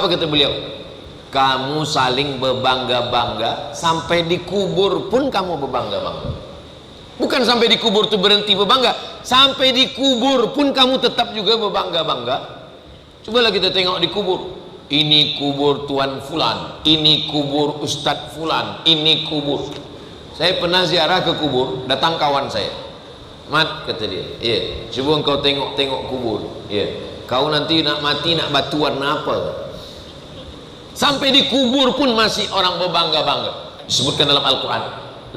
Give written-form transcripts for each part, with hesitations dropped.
Apa kata beliau? Kamu saling berbangga-bangga, sampai dikubur pun kamu berbangga-bangga. Bukan sampai dikubur itu berhenti berbangga, sampai dikubur pun kamu tetap juga berbangga-bangga. Cobalah kita tengok di kubur. Ini kubur Tuan Fulan, ini kubur Ustadz Fulan, ini kubur. Saya pernah ziarah ke kubur, datang kawan saya. Mat, kata dia, iya, coba engkau tengok-tengok kubur. Iya, kau nanti nak mati nak batu warna apa? Sampai di kubur pun masih orang berbangga-bangga. Disebutkan dalam Al-Quran,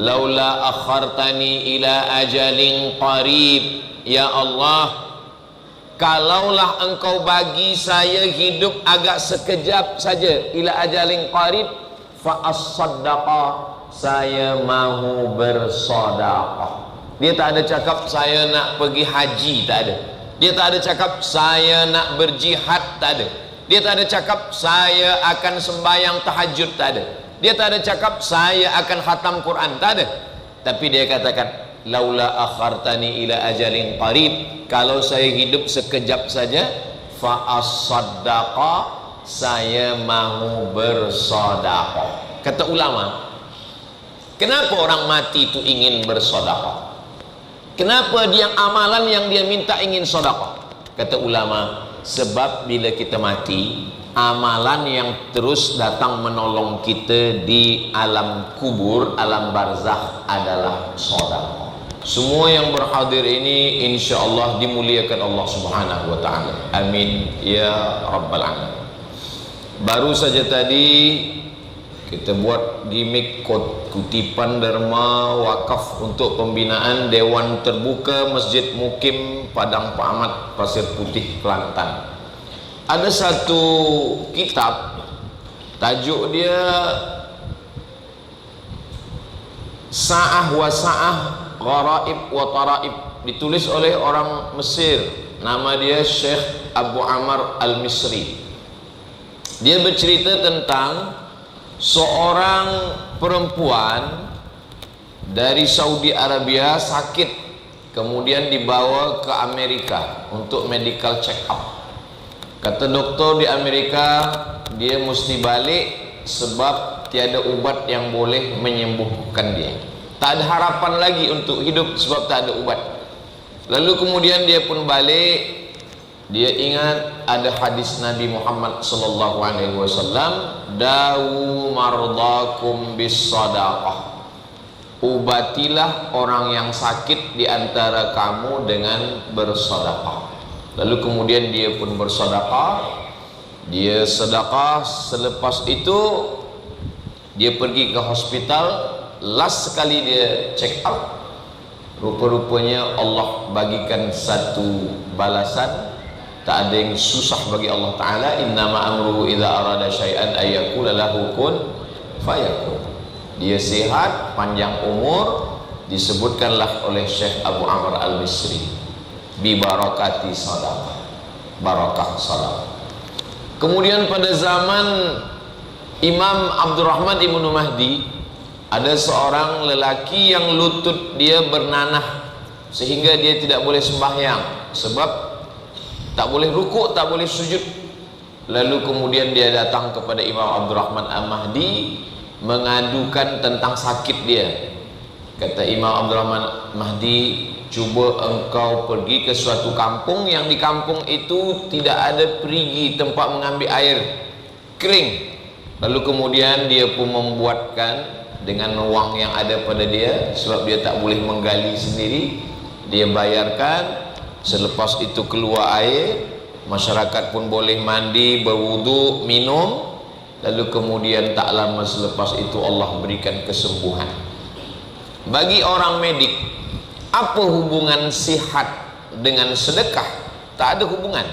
laula akhartani ila ajalin qarib, ya Allah, kalaulah engkau bagi saya hidup agak sekejap saja, ila ajalin qarib, fa as-saddaqa, saya mahu bersedekah. Dia tak ada cakap saya nak pergi haji, tak ada. Dia tak ada cakap saya nak berjihad, tak ada. Dia tak ada cakap saya akan sembahyang tahajud, tak ada. Dia tak ada cakap saya akan khatam Quran, tak ada. Tapi dia katakan, laula akhartani ila ajalin qarib, kalau saya hidup sekejap saja, fa as-saddaqa, saya mahu bersedekah. Kata ulama, kenapa orang mati itu ingin bersedekah? Kenapa dia amalan yang dia minta ingin sedekah? Kata ulama, sebab bila kita mati, amalan yang terus datang menolong kita di alam kubur, alam barzakh adalah sedekah. Semua yang berhadir ini insyaallah dimuliakan Allah Subhanahu wa taala. Amin ya rabbal alamin. Baru saja tadi kita buat gimmick kutipan derma wakaf untuk pembinaan Dewan Terbuka Masjid Mukim Padang Pak Ahmad Pasir Putih Kelantan. Ada satu kitab, tajuk dia Sa'ah wa Sa'ah Gharaib wa Taraib, ditulis oleh orang Mesir, nama dia Syekh Abu Amr Al-Misri. Dia bercerita tentang seorang perempuan dari Saudi Arabia sakit, kemudian dibawa ke Amerika untuk medical check up. Kata doktor di Amerika, dia mesti balik sebab tiada ubat yang boleh menyembuhkan dia. Tak ada harapan lagi untuk hidup sebab tak ada ubat. Lalu kemudian dia pun balik. Dia ingat ada hadis Nabi Muhammad sallallahu alaihi wasallam, dawu mardakum bis sadaqah, ubatilah orang yang sakit di antara kamu dengan bersedekah. Lalu kemudian dia pun bersedekah, dia sedekah. Selepas itu dia pergi ke hospital, last sekali dia check out. Rupa-rupanya Allah bagikan satu balasan. Tak ada yang susah bagi Allah Ta'ala. Innama amruhu idza arada syai'an ayyakula lahu kun fayakun. Dia sehat, panjang umur, disebutkanlah oleh Syekh Abu Amr Al-Misri, bi barakati sadaqah, barakah sadaqah. Kemudian pada zaman Imam Abdurrahman Ibnu Mahdi, ada seorang lelaki yang lutut dia bernanah sehingga dia tidak boleh sembahyang, sebab tak boleh rukuk, tak boleh sujud. Lalu kemudian dia datang kepada Imam Abdurrahman Al-Mahdi mengadukan tentang sakit dia. Kata Imam Abdurrahman Mahdi, cuba engkau pergi ke suatu kampung yang di kampung itu tidak ada perigi, tempat mengambil air kering. Lalu kemudian dia pun membuatkan dengan wang yang ada pada dia, sebab dia tak boleh menggali sendiri. Dia bayarkan. Selepas itu keluar air, masyarakat pun boleh mandi, berwudu, minum. Lalu kemudian tak lama selepas itu Allah berikan kesembuhan. Bagi orang medik, apa hubungan sihat dengan sedekah? Tak ada hubungan.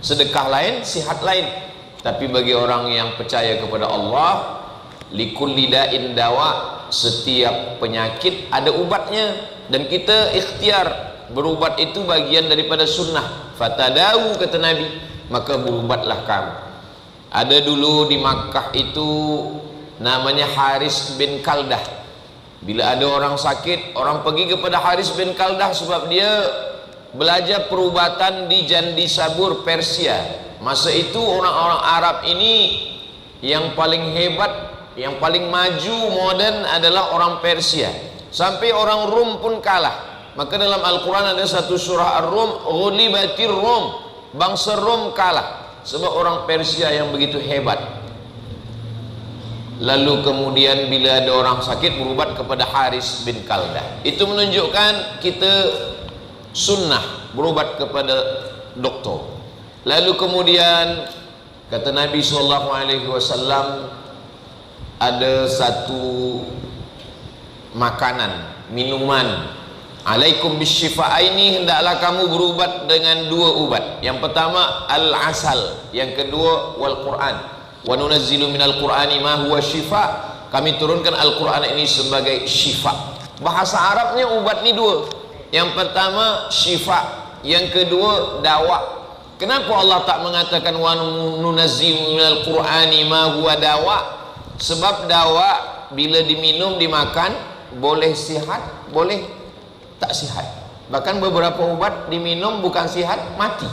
Sedekah lain, sihat lain. Tapi bagi orang yang percaya kepada Allah, likulli da'in dawa, setiap penyakit ada ubatnya, dan kita ikhtiar. Berubat itu bagian daripada sunnah. Fatadawu, kata Nabi, maka berubatlah kamu. Ada dulu di Makkah itu namanya Haris bin Kaldah. Bila ada orang sakit, orang pergi kepada Haris bin Kaldah sebab dia belajar perubatan di Jandisabur, Persia. Masa itu orang-orang Arab ini yang paling hebat, yang paling maju modern adalah orang Persia. Sampai orang Rum pun kalah. Maka dalam Al-Quran ada satu surah Ar-Rum, ghulibatir Rum, bangsa Rum kalah sebab orang Persia yang begitu hebat. Lalu kemudian bila ada orang sakit berubat kepada Haris bin Kaldah. Itu menunjukkan kita sunnah berubat kepada doktor. Lalu kemudian kata Nabi SAW, ada satu makanan, minuman, alaikum bisyifa'aini, hendaklah kamu berubat dengan dua ubat. Yang pertama al-asal, yang kedua wal Quran. Wa nunazzilu minal Qur'ani ma huwa syifa, kami turunkan Al-Quran ini sebagai syifa. Bahasa Arabnya ubat ni dua. Yang pertama syifa, yang kedua dawa. Kenapa Allah tak mengatakan wa nunazzilu minal Qur'ani ma huwa dawa? Sebab dawa bila diminum, dimakan, boleh sihat, boleh tak sihat. Bahkan beberapa ubat diminum bukan sihat, mati.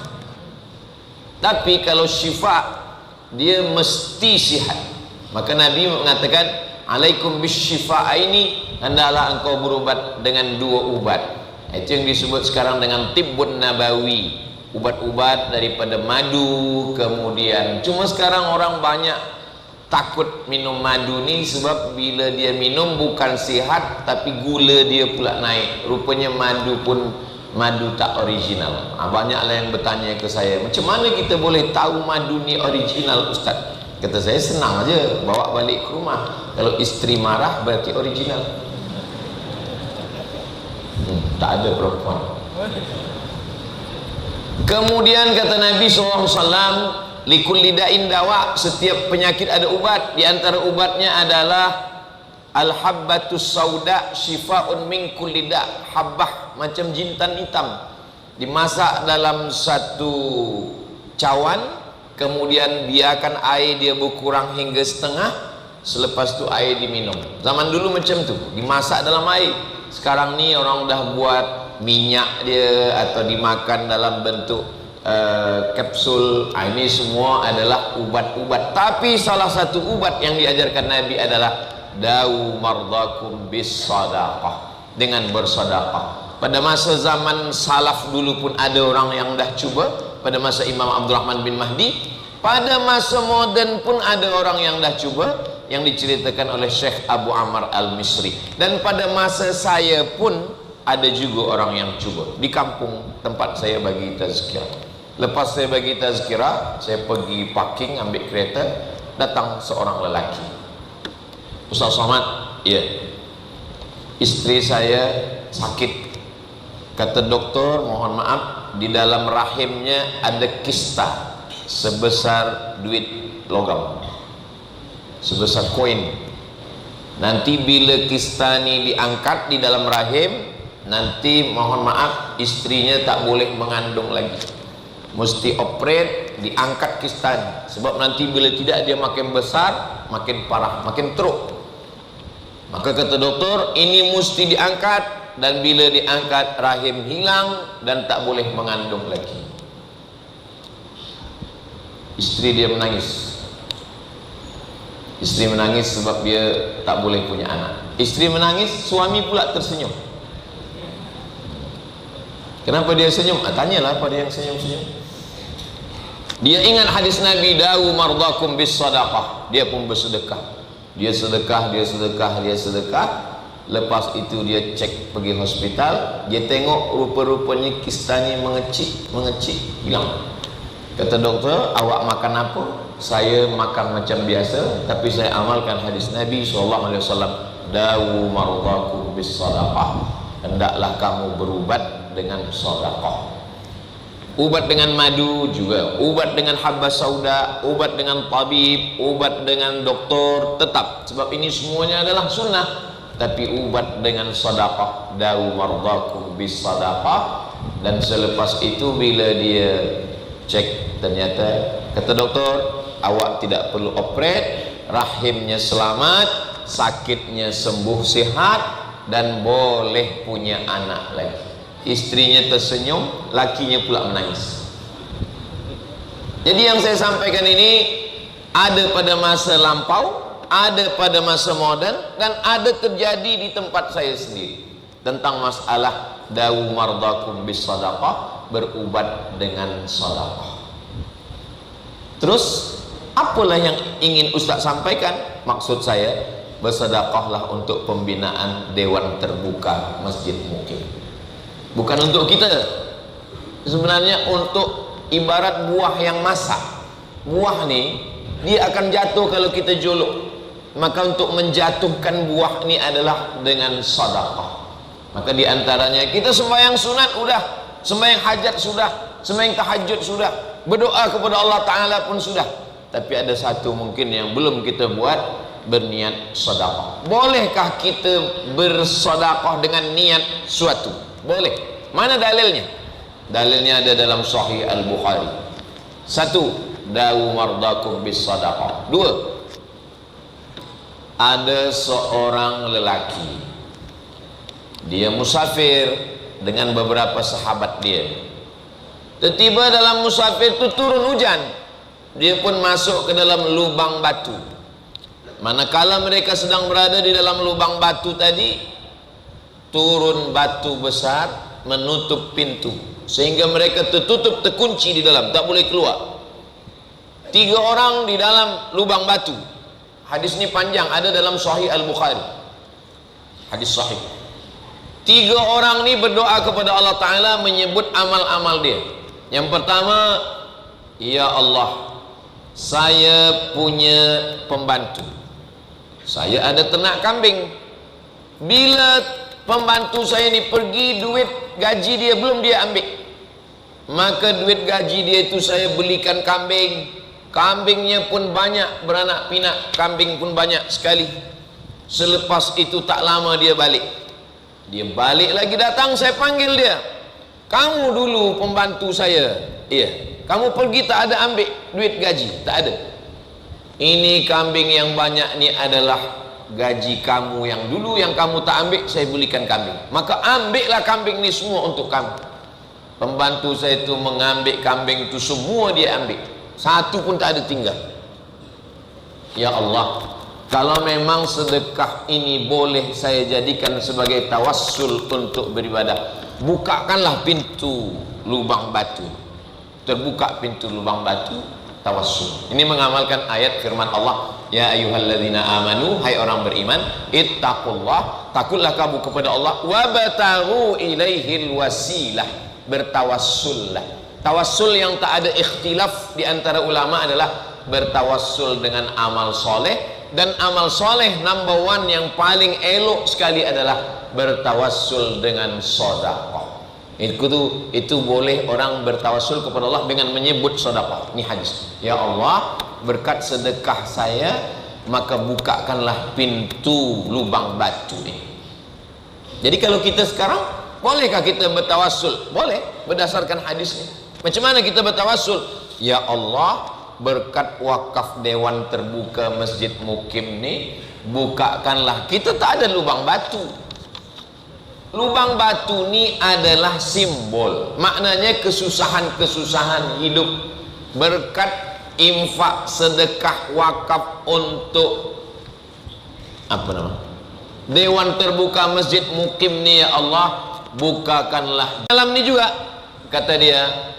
Tapi kalau syifa, dia mesti sihat. Maka Nabi mengatakan alaikum bisyifa'aini, hendaklah engkau berubat dengan dua ubat. Itu yang disebut sekarang dengan tibbun nabawi, ubat-ubat daripada madu. Kemudian cuma sekarang orang banyak takut minum madu ni sebab bila dia minum bukan sihat tapi gula dia pula naik. Rupanya madu pun madu tak original. Banyaklah yang bertanya ke saya, macam mana kita boleh tahu madu ni original Ustaz? Kata saya, senang aja, bawa balik ke rumah. Kalau isteri marah berarti original. Tak ada perempuan. Kemudian kata Nabi SAW, likulli da'in dawa, setiap penyakit ada ubat. Di antara ubatnya adalah al-habbatus sauda syifa'un min kulli da'. Habbah macam jintan hitam, dimasak dalam satu cawan, kemudian biarkan air dia berkurang hingga setengah, selepas tu air diminum. Zaman dulu macam tu, dimasak dalam air. Sekarang ni orang dah buat minyak dia atau dimakan dalam bentuk kapsul. Ini semua adalah ubat-ubat. Tapi salah satu ubat yang diajarkan Nabi adalah dawu mardakum bis sadaqah, dengan bersedekah. Pada masa zaman salaf dulu pun ada orang yang dah cuba, pada masa Imam Abdurrahman bin Mahdi. Pada masa moden pun ada orang yang dah cuba, yang diceritakan oleh Syekh Abu Ammar Al-Misri. Dan pada masa saya pun ada juga orang yang cuba. Di kampung tempat saya bagi tazkirah. Lepas saya bagi tazkirah, saya pergi parking, ambil kereta, datang seorang lelaki. Ustaz Somad, ya, isteri saya sakit. Kata doktor, mohon maaf, di dalam rahimnya ada kista sebesar duit logam, sebesar koin. Nanti bila kista ni diangkat di dalam rahim, nanti mohon maaf, istrinya tak boleh mengandung lagi. Mesti operate, diangkat kista. Sebab nanti bila tidak, dia makin besar, makin parah, makin teruk. Maka kata doktor, ini mesti diangkat. Dan bila diangkat, rahim hilang dan tak boleh mengandung lagi. Isteri dia menangis. Isteri menangis sebab dia tak boleh punya anak. Isteri menangis, suami pula tersenyum. Kenapa dia senyum? Tanyalah pada yang senyum-senyum. Dia ingat hadis Nabi, dawu mardakum bis sadaqah. Dia pun bersedekah. Dia sedekah, dia sedekah, dia sedekah. Lepas itu dia cek pergi hospital. Dia tengok rupa-rupanya kistanya mengecil, hilang. Kata doktor, awak makan apa? Saya makan macam biasa, tapi saya amalkan hadis Nabi SAW, dawu mardakum bis sadaqah. Hendaklah kamu berubat dengan sedekah. Ubat dengan madu juga, ubat dengan habbah sauda, ubat dengan tabib, ubat dengan doktor, tetap. Sebab ini semuanya adalah sunnah. Tapi ubat dengan sedekah, dawu mardakum bis sedekah. Dan selepas itu bila dia cek, ternyata kata doktor, awak tidak perlu operate, rahimnya selamat, sakitnya sembuh sihat, dan boleh punya anak lagi. Istrinya tersenyum, lakinya pula menangis. Jadi yang saya sampaikan ini ada pada masa lampau, ada pada masa modern, dan ada terjadi di tempat saya sendiri, tentang masalah dawu mardakum bis sadaqah, berubat dengan sedekah. Terus apalah yang ingin Ustaz sampaikan? Maksud saya, bersedekahlah untuk pembinaan dewan terbuka Masjid Mukim. Bukan untuk kita, sebenarnya untuk ibarat buah yang masak. Buah nih dia akan jatuh kalau kita jolok. Maka untuk menjatuhkan buah ini adalah dengan sedekah. Maka diantaranya kita sembahyang sunat udah, sembahyang hajat sudah, sembahyang tahajud sudah, berdoa kepada Allah Ta'ala pun sudah. Tapi ada satu mungkin yang belum kita buat, berniat sedekah. Bolehkah kita bersedekah dengan niat suatu? Boleh. Mana dalilnya? Dalilnya ada dalam Sahih Al-Bukhari. Satu, dawu mardakum bis sadaqah. Dua, ada seorang lelaki, dia musafir dengan beberapa sahabat dia. Tiba-tiba dalam musafir itu turun hujan, dia pun masuk ke dalam lubang batu. Manakala mereka sedang berada di dalam lubang batu tadi, turun batu besar menutup pintu, sehingga mereka tertutup, terkunci di dalam, tak boleh keluar. 3 orang di dalam lubang batu. Hadis ini panjang, ada dalam Sahih Al-Bukhari, hadis sahih. 3 orang ini berdoa kepada Allah Ta'ala, menyebut amal-amal dia. Yang pertama, ya Allah, saya punya pembantu, saya ada ternak kambing. Bila pembantu saya ini pergi, duit gaji dia belum dia ambil, maka duit gaji dia itu saya belikan kambing. Kambingnya pun banyak, beranak pinak, kambing pun banyak sekali. Selepas itu tak lama dia balik. Dia balik lagi datang, saya panggil dia. Kamu dulu pembantu saya. Iya. Kamu pergi tak ada ambil duit gaji? Tak ada. Ini kambing yang banyak ni adalah gaji kamu yang dulu yang kamu tak ambil, saya belikan kambing. Maka ambillah kambing ni semua untuk kamu. Pembantu saya itu mengambil kambing itu semua, dia ambil. Satu pun tak ada tinggal. Ya Allah, kalau memang sedekah ini boleh saya jadikan sebagai tawassul untuk beribadah, bukakanlah pintu lubang batu. Terbuka pintu lubang batu, tawassul. Ini mengamalkan ayat firman Allah, ya ayyuhalladzina amanu, hai orang beriman, ittaqullah, takutlah kamu kepada Allah, wabtaghu ilaihil wasilah, bertawassullah. Tawassul yang tak ada ikhtilaf di antara ulama adalah bertawassul dengan amal soleh, dan amal soleh number 1 yang paling elok sekali adalah bertawassul dengan sedekah. Itu boleh orang bertawassul kepada Allah dengan menyebut sedekah. Ini hadis. Ya Allah, berkat sedekah saya, maka bukakanlah pintu lubang batu ini. Jadi kalau kita sekarang, bolehkah kita bertawassul? Boleh, berdasarkan hadis ini. Macam mana kita bertawassul? Ya Allah, berkat wakaf dewan terbuka Masjid Mukim ni, bukakanlah. Kita tak ada lubang batu. Lubang batu ni adalah simbol, maknanya kesusahan-kesusahan hidup. Berkat infak, sedekah, wakaf untuk apa nama? Dewan terbuka Masjid Mukim ni, ya Allah, bukakanlah. Dalam ni juga kata dia,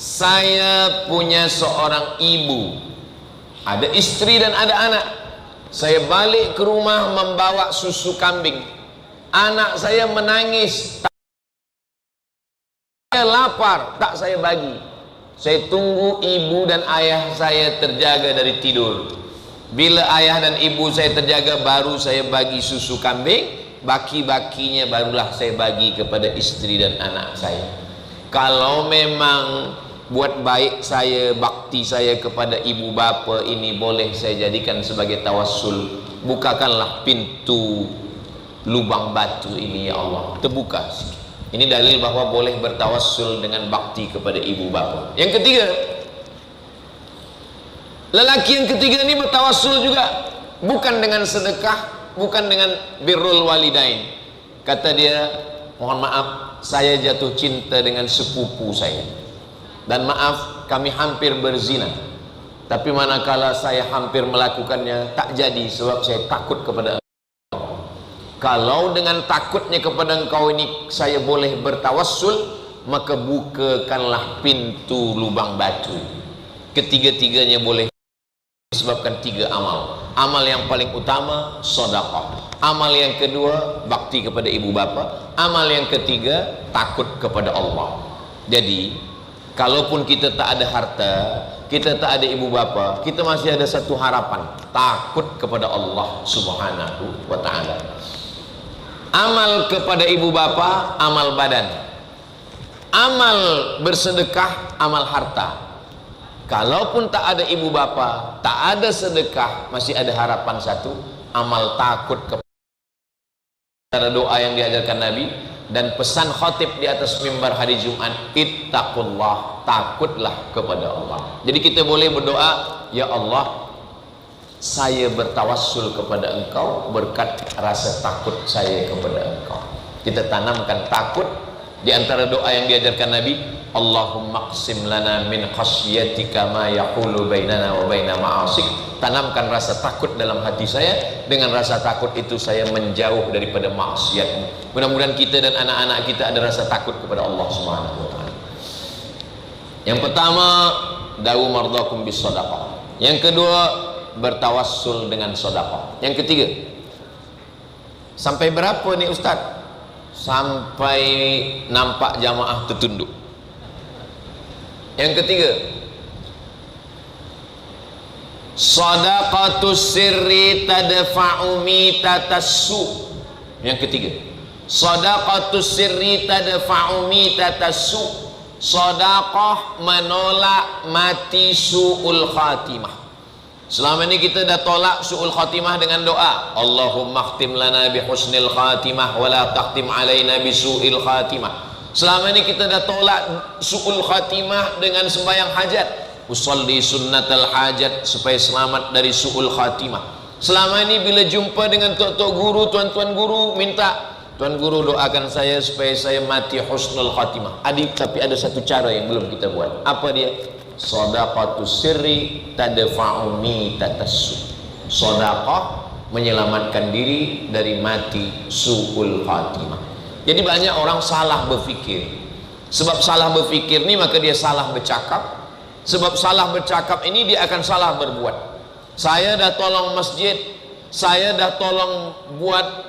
saya punya seorang ibu, ada istri dan ada anak. Saya balik ke rumah membawa susu kambing. Anak saya menangis, saya lapar, tak saya bagi. Saya tunggu ibu dan ayah saya terjaga dari tidur. Bila ayah dan ibu saya terjaga, baru saya bagi susu kambing. Baki-bakinya barulah saya bagi kepada istri dan anak saya. Kalau memang buat baik saya, bakti saya kepada ibu bapa ini boleh saya jadikan sebagai tawassul, bukakanlah pintu lubang batu ini, ya Allah, terbuka. Ini dalil bahwa boleh bertawassul dengan bakti kepada ibu bapa. Yang ketiga, lelaki yang ketiga ini bertawassul juga, bukan dengan sedekah, bukan dengan birrul walidain. Kata dia, mohon maaf, saya jatuh cinta dengan sepupu saya. Dan maaf, kami hampir berzina. Tapi manakala saya hampir melakukannya, tak jadi sebab saya takut kepada engkau. Kalau dengan takutnya kepada engkau ini saya boleh bertawassul, maka bukakanlah pintu lubang batu. Ketiga-tiganya boleh disebabkan 3 amal. Amal yang paling utama sedekah. Amal yang kedua bakti kepada ibu bapa. Amal yang ketiga takut kepada Allah. Jadi kalaupun kita tak ada harta, kita tak ada ibu bapa, kita masih ada satu harapan, takut kepada Allah Subhanahu wa ta'ala. Amal kepada ibu bapa, amal badan. Amal bersedekah, amal harta. Kalaupun tak ada ibu bapa, tak ada sedekah, masih ada harapan satu, amal takut kepada doa yang diajarkan Nabi dan pesan khatib di atas mimbar hari Jumat, ittaqullah, takutlah kepada Allah. Jadi kita boleh berdoa, ya Allah, saya bertawassul kepada engkau berkat rasa takut saya kepada engkau. Kita tanamkan takut di antara doa yang diajarkan Nabi, Allahumma qsim lana min khasyatika ma yaqulu bainana wa baina ma'asik. Tanamkan rasa takut dalam hati saya, dengan rasa takut itu saya menjauh daripada maksiatmu. Mudah-mudahan kita dan anak-anak kita ada rasa takut kepada Allah Subhanahu wa ta'ala. Yang pertama, dawu mardakum bis shadaqah. Yang kedua, bertawassul dengan sedekah. Yang ketiga, sampai berapa nih Ustaz? Sampai nampak jamaah tertunduk. Yang ketiga, shadaqatus sirri tadfa'u mitatassu. Yang ketiga, shadaqatus sirri tadfa'u mitatassu. Sedekah menolak mati su'ul khatimah. Selama ini kita dah tolak su'ul khatimah dengan doa, Allahumma khtim lana bi husnil khatimah wa la takhtim alaina bi su'il khatimah. Selama ini kita dah tolak su'ul khatimah dengan sembahyang hajat, usalli sunnatal hajat, supaya selamat dari su'ul khatimah. Selama ini bila jumpa dengan tok-tok guru, tuan-tuan guru, minta, tuan guru doakan saya supaya saya mati husnul khatimah. Adik, tapi ada satu cara yang belum kita buat. Apa dia? Shadaqatus sirri tadfa'u mitatassu. Sedekah menyelamatkan diri dari mati su'ul khatimah. Jadi banyak orang salah berfikir. Sebab salah berfikir ni maka dia salah bercakap. Sebab salah bercakap ini dia akan salah berbuat. Saya dah tolong masjid, saya dah tolong buat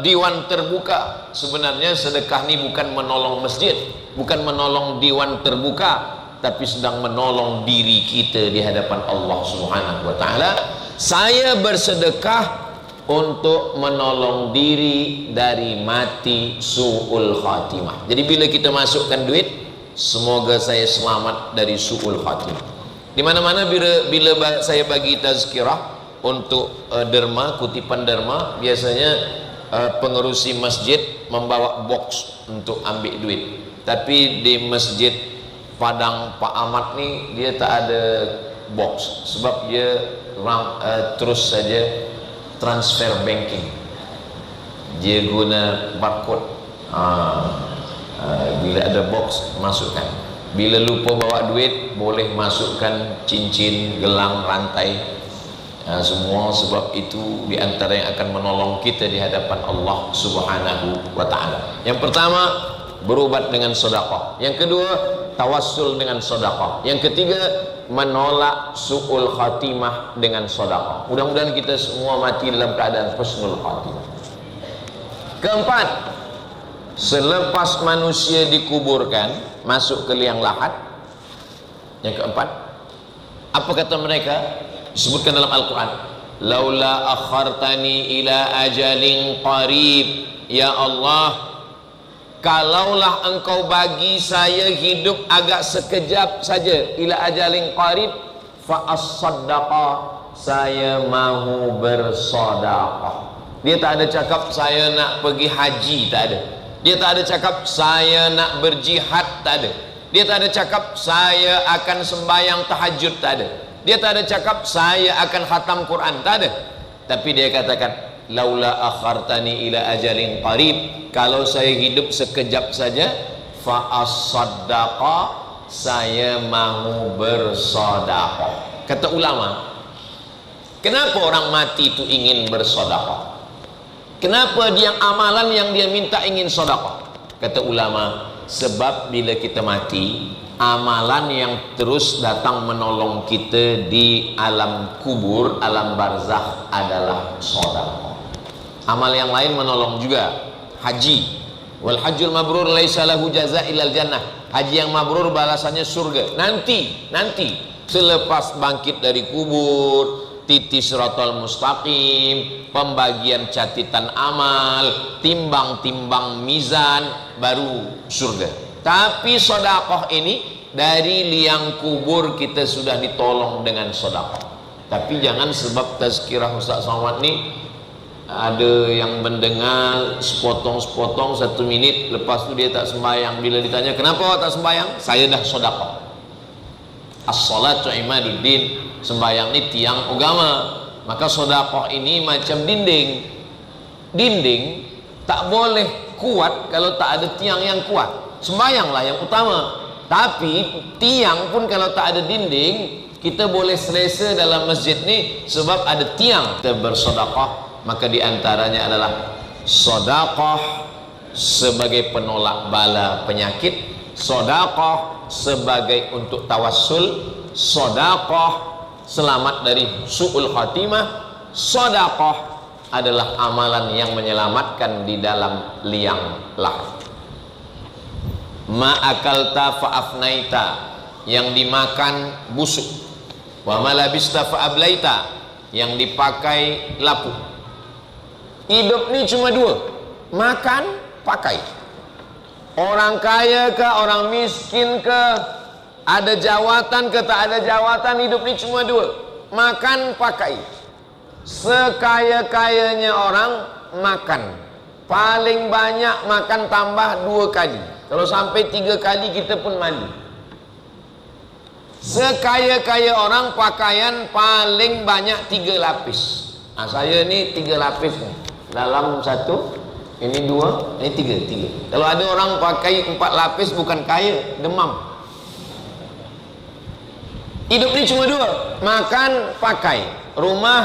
diwan terbuka. Sebenarnya sedekah ni bukan menolong masjid, bukan menolong diwan terbuka, tapi sedang menolong diri kita di hadapan Allah Subhanahu wa ta'ala. Saya bersedekah untuk menolong diri dari mati su'ul khatimah. Jadi bila kita masukkan duit, semoga saya selamat dari su'ul khatimah. Di mana-mana bila saya bagi tazkirah untuk derma, kutipan derma, biasanya pengerusi masjid membawa box untuk ambil duit. Tapi di masjid Padang Pak Ahmad ni dia tak ada box, sebab dia terus saja transfer banking, dia guna barcode. Bila ada box masukkan, bila lupa bawa duit boleh masukkan cincin, gelang, rantai, semua. Sebab itu di antara yang akan menolong kita di hadapan Allah Subhanahu wa ta'ala. Yang pertama, berubat dengan sedekah. Yang kedua, tawassul dengan sedekah. Yang ketiga, menolak su'ul khatimah dengan sedekah. Mudah-mudahan kita semua mati dalam keadaan husnul khatimah. Keempat, selepas manusia dikuburkan, masuk ke liang lahat. Yang keempat, apa kata mereka? Disebutkan dalam Al-Quran, laula akhartani ila ajalin qarib, ya Allah, kalaulah engkau bagi saya hidup agak sekejap saja, ila ajalin qarib, fa as-saddaqa, saya mahu bersedekah. Dia tak ada cakap saya nak pergi haji, tak ada. Dia tak ada cakap saya nak berjihad, tak ada. Dia tak ada cakap saya akan sembahyang tahajud, tak ada. Dia tak ada cakap saya akan khatam Quran, tak ada. Tapi dia katakan, laula akhartani ila ajalin qarib, kalau saya hidup sekejap saja, fa as-saddaqa, saya mau bersedekah. Kata ulama, kenapa orang mati itu ingin bersedekah? Kenapa dia amalan yang dia minta ingin sedekah? Kata ulama, sebab bila kita mati, amalan yang terus datang menolong kita di alam kubur, alam barzakh adalah sedekah. Amal yang lain menolong juga. Haji, wal hajjul mabrur laisa lahu jazaa illal jannah. Haji yang mabrur balasannya surga. Nanti selepas bangkit dari kubur, titis siratal mustaqim, pembagian catatan amal, timbang-timbang mizan, baru surga. Tapi sedekah ini dari liang kubur kita sudah ditolong dengan sedekah. Tapi jangan sebab tazkirah Ustaz Somad ni ada yang mendengar sepotong-sepotong 1 minit, lepas tu dia tak sembahyang. Bila ditanya kenapa awak tak sembahyang, saya dah sedekah. As-salatu imaduddin, sembahyang ni tiang agama. Maka sedekah ini macam dinding tak boleh kuat kalau tak ada tiang yang kuat. Sembahyanglah yang utama, tapi tiang pun kalau tak ada dinding, kita boleh selesa dalam masjid ni sebab ada tiang. Kita bersedekah, maka diantaranya adalah sedekah sebagai penolak bala penyakit, sedekah sebagai untuk tawassul, sedekah selamat dari su'ul khatimah, sedekah adalah amalan yang menyelamatkan di dalam liang lahat. Ma'akalta fa'afnaita, yang dimakan busuk. Wa malabista fa'ablaita, yang dipakai lapuk. Hidup ni cuma dua, makan, pakai. Orang kaya ke, orang miskin ke, ada jawatan ke tak ada jawatan, hidup ni cuma dua, makan, pakai. Sekaya-kayanya orang makan, paling banyak makan tambah 2 kali. Kalau sampai 3 kali kita pun malu. Sekaya-kaya orang pakaian paling banyak 3 lapis. Nah, saya ni 3 lapis nih. Dalam satu, ini 2, ini 3. Kalau ada orang pakai 4 lapis bukan kaya, demam. Hidup ni cuma 2, makan, pakai. Rumah,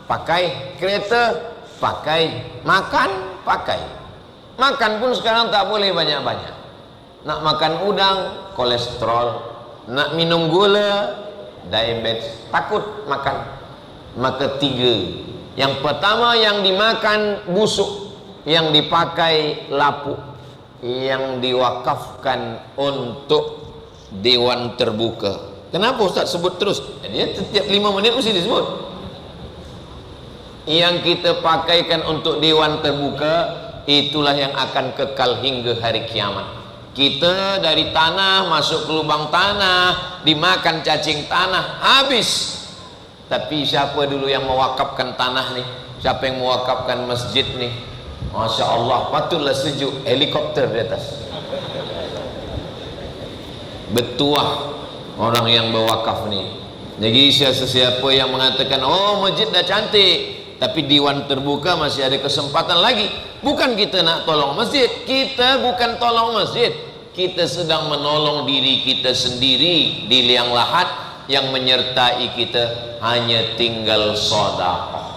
pakai. Kereta, pakai. Makan, pakai. Makan pun sekarang tak boleh banyak-banyak. Nak makan udang, kolesterol. Nak minum gula, diabetes. Takut makan. Maka 3. Yang pertama yang dimakan busuk, yang dipakai lapuk, yang diwakafkan untuk dewan terbuka. Kenapa Ustaz sebut terus? Dia setiap 5 menit mesti disebut. Yang kita pakaikan untuk dewan terbuka, itulah yang akan kekal hingga hari kiamat. Kita dari tanah masuk ke lubang tanah, dimakan cacing tanah, habis. Tapi siapa dulu yang mewakafkan tanah nih? Siapa yang mewakafkan masjid nih? Masya Allah, patutlah sejuk, helikopter di atas. Betuah orang yang berwakaf nih. Jadi siapa yang mengatakan, oh masjid dah cantik, tapi diwan terbuka masih ada kesempatan lagi. Bukan kita nak tolong masjid, kita bukan tolong masjid, kita sedang menolong diri kita sendiri di liang lahat. Yang menyertai kita hanya tinggal sedekah.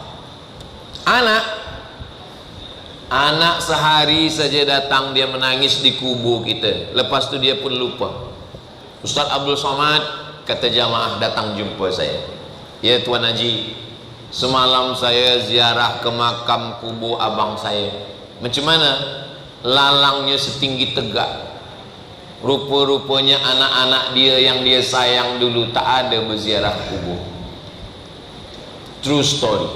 Anak sehari saja datang dia menangis di kubur kita, lepas tu dia pun lupa. Ustaz Abdul Somad, kata jamaah datang jumpa saya, ya Tuan Haji, semalam saya ziarah ke makam kubur abang saya. Macam mana? Lalangnya setinggi tegak. Rupa-rupanya anak-anak dia yang dia sayang dulu tak ada berziarah kubur. True story,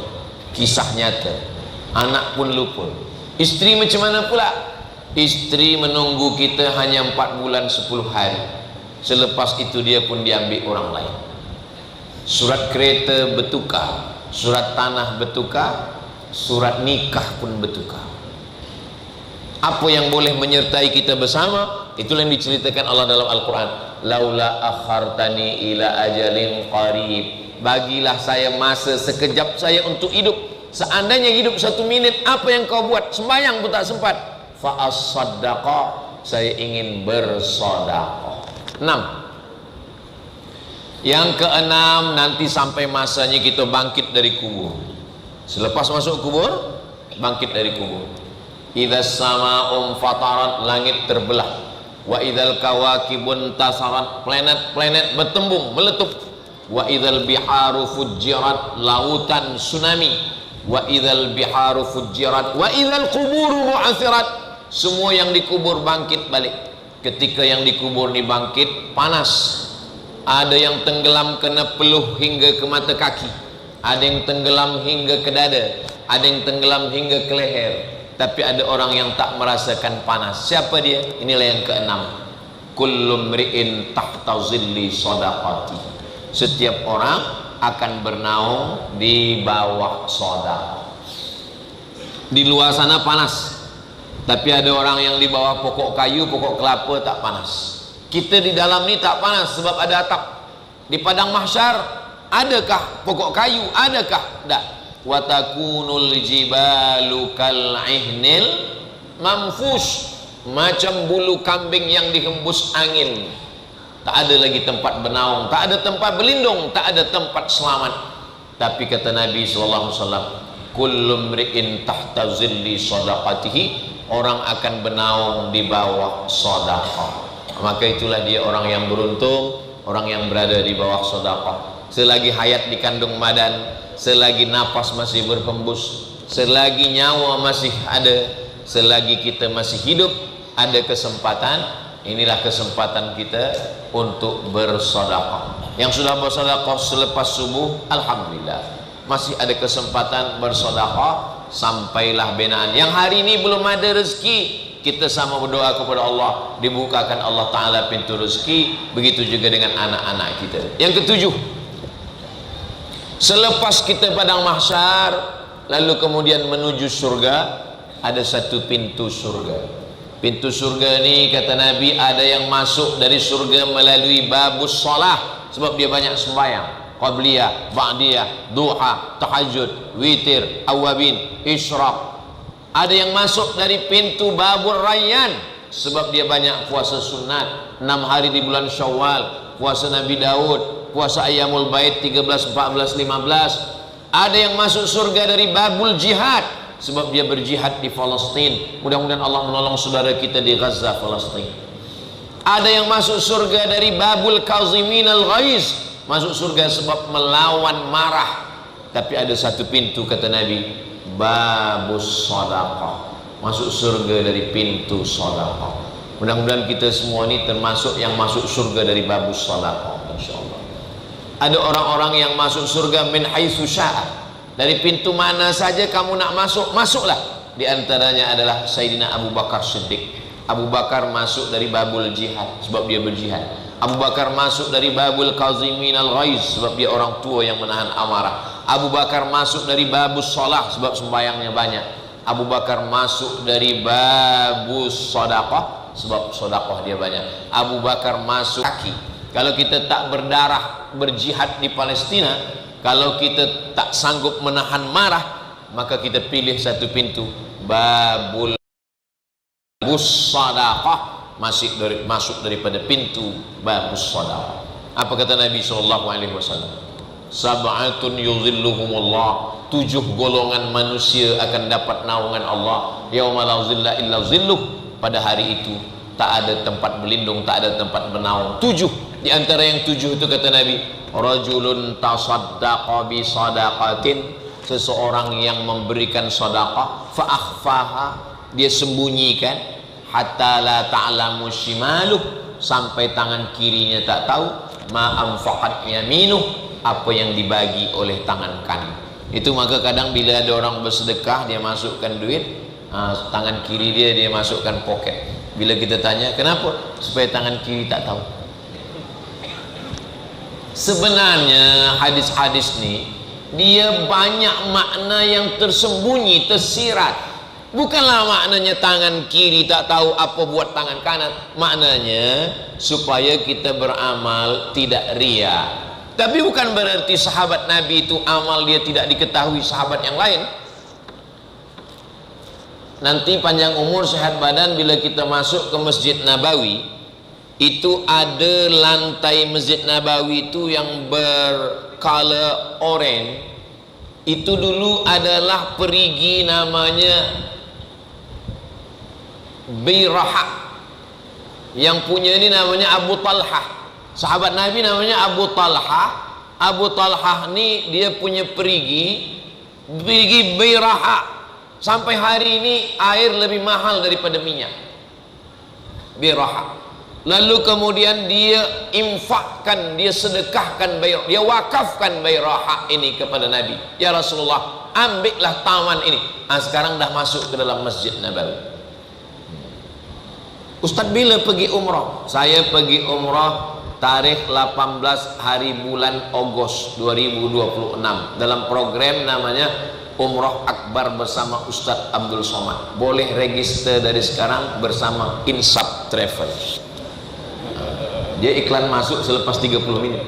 kisah nyata. Anak pun lupa. Isteri macam mana pula? Isteri menunggu kita hanya 4 bulan 10 hari. Selepas itu dia pun diambil orang lain. Surat kereta bertukar, surat tanah bertukar, surat nikah pun bertukar. Apa yang boleh menyertai kita bersama? Itulah yang diceritakan Allah dalam Al-Quran. Laula akhartani ila ajalin qarib, bagilah saya masa sekejap saya untuk hidup. Seandainya hidup 1 minit, apa yang kau buat? Sembahyang pun tak sempat. Fa as-saddaqa, saya ingin bersedekah. 6. Yang keenam, nanti sampai masanya kita bangkit dari kubur. Selepas masuk kubur, bangkit dari kubur. Idzas sama'um fatarat, langit terbelah. Wa idzal kawakibun tasarat, planet-planet bertembung, meletup. Wa idzal biharu fujirat, lautan tsunami. Wa idzal biharu fujirat, wa idzal quburu bu'athirat, semua yang dikubur bangkit balik. Ketika yang dikubur ini bangkit, panas. Ada yang tenggelam kena peluh hingga ke mata kaki, ada yang tenggelam hingga ke dada, ada yang tenggelam hingga ke leher. Tapi ada orang yang tak merasakan panas. Siapa dia? Inilah yang keenam. Kullu mri'in tahta zilli shadaqati, setiap orang akan bernaung di bawah sedekah. Di luar sana panas, tapi ada orang yang di bawah pokok kayu, pokok kelapa tak panas. Kita di dalam ni tak panas sebab ada atap. Di padang mahsyar adakah pokok kayu? Adakah? Tak. Wa takunul jibalu kal ihnil manfush, macam bulu kambing yang dihembus angin. Tak ada lagi tempat bernaung, tak ada tempat berlindung, tak ada tempat selamat. Tapi kata Nabi sallallahu alaihi wasallam, kullu mri'in tahta zilli shadaqatihi, orang akan bernaung di bawah sedekah. Maka itulah dia orang yang beruntung, orang yang berada di bawah sedekah. Selagi hayat di kandung badan, selagi napas masih berhembus, selagi nyawa masih ada, selagi kita masih hidup, ada kesempatan. Inilah kesempatan kita untuk bersedekah. Yang sudah bersedekah selepas subuh, alhamdulillah, masih ada kesempatan bersedekah sampailah binaan. Yang hari ini belum ada rezeki, kita sama berdoa kepada Allah, dibukakan Allah Ta'ala pintu rezeki. Begitu juga dengan anak-anak kita. Yang ketujuh, selepas kita padang mahsyar lalu kemudian menuju surga, ada satu pintu surga. Pintu surga ni kata Nabi, ada yang masuk dari surga melalui babus shalah, sebab dia banyak sembahyang, qabliyah, ba'diyah, duha, tahajud, witir, awabin, isyraq. Ada yang masuk dari pintu babur rayyan, sebab dia banyak puasa sunat, 6 hari di bulan Syawal, puasa Nabi Daud, puasa Ayyamul Bait 13, 14, 15. Ada yang masuk surga dari babul jihad, sebab dia berjihad di Palestin. Mudah-mudahan Allah menolong saudara kita di Gaza, Palestin. Ada yang masuk surga dari babul kazimin al-ghaiz, masuk surga sebab melawan marah. Tapi ada satu pintu kata Nabi, babus sedekah, masuk surga dari pintu sedekah. Mudah-mudahan kita semua ini termasuk yang masuk surga dari babus sedekah, insyaallah. Ada orang-orang yang masuk surga min haitsu syaa, dari pintu mana saja kamu nak masuk, masuklah. Di antaranya adalah Sayyidina Abu Bakar Siddiq. Abu Bakar masuk dari babul jihad sebab dia berjihad. Abu Bakar masuk dari babul kazimin al-ghaiz sebab dia orang tua yang menahan amarah. Abu Bakar masuk dari babus shalah sebab sembahyangnya banyak. Abu Bakar masuk dari babus sedekah sebab sedekah dia banyak. Abu Bakar masuk kaki. Kalau kita tak berdarah berjihad di Palestina, kalau kita tak sanggup menahan marah, maka kita pilih satu pintu, babul sedekah, masuk daripada pintu babus sedekah. Apa kata Nabi sallallahu alaihi wasallam? Sab'atun yuzilluhumullah, 7 golongan manusia akan dapat naungan Allah. Yauma la zilla illa zilluh, pada hari itu tak ada tempat berlindung, tak ada tempat bernaung. 7. Di antara yang 7 itu kata Nabi, rajulun tasaddaqa bi sadaqatin, seseorang yang memberikan sedekah, fa akhfaha, dia sembunyikan, hatta la ta'lamu shimaluh, sampai tangan kirinya tak tahu, ma anfaqat yaminuh, apa yang dibagi oleh tangan kanan. Itu maka kadang bila ada orang bersedekah, dia masukkan duit, tangan kiri dia masukkan poket. Bila kita tanya kenapa, supaya tangan kiri tak tahu. Sebenarnya hadis-hadis ni dia banyak makna yang tersembunyi, tersirat. Bukanlah maknanya tangan kiri tak tahu apa buat tangan kanan. Maknanya supaya kita beramal tidak riya. Tapi bukan berarti sahabat Nabi itu amal dia tidak diketahui sahabat yang lain. Nanti panjang umur sehat badan, bila kita masuk ke Masjid Nabawi, itu ada lantai Masjid Nabawi itu yang bercolor oranye. Itu dulu adalah perigi namanya Bairaha. Yang punya ini namanya Abu Talhah. Sahabat Nabi namanya Abu Talhah. Abu Talhah ni dia punya perigi Bairaha. Sampai hari ini air lebih mahal daripada minyak. Bairaha. Lalu kemudian dia infakkan, dia sedekahkan Bairaha, dia wakafkan Bairaha ini kepada Nabi. Ya Rasulullah, ambillah taman ini. Sekarang dah masuk ke dalam Masjid Nabawi. Ustaz bila pergi umrah? Saya pergi umrah tarikh 18 hari bulan Ogos 2026 dalam program namanya Umrah Akbar bersama Ustaz Abdul Somad. Boleh register dari sekarang bersama Insaf Travel. Dia iklan masuk selepas 30 menit.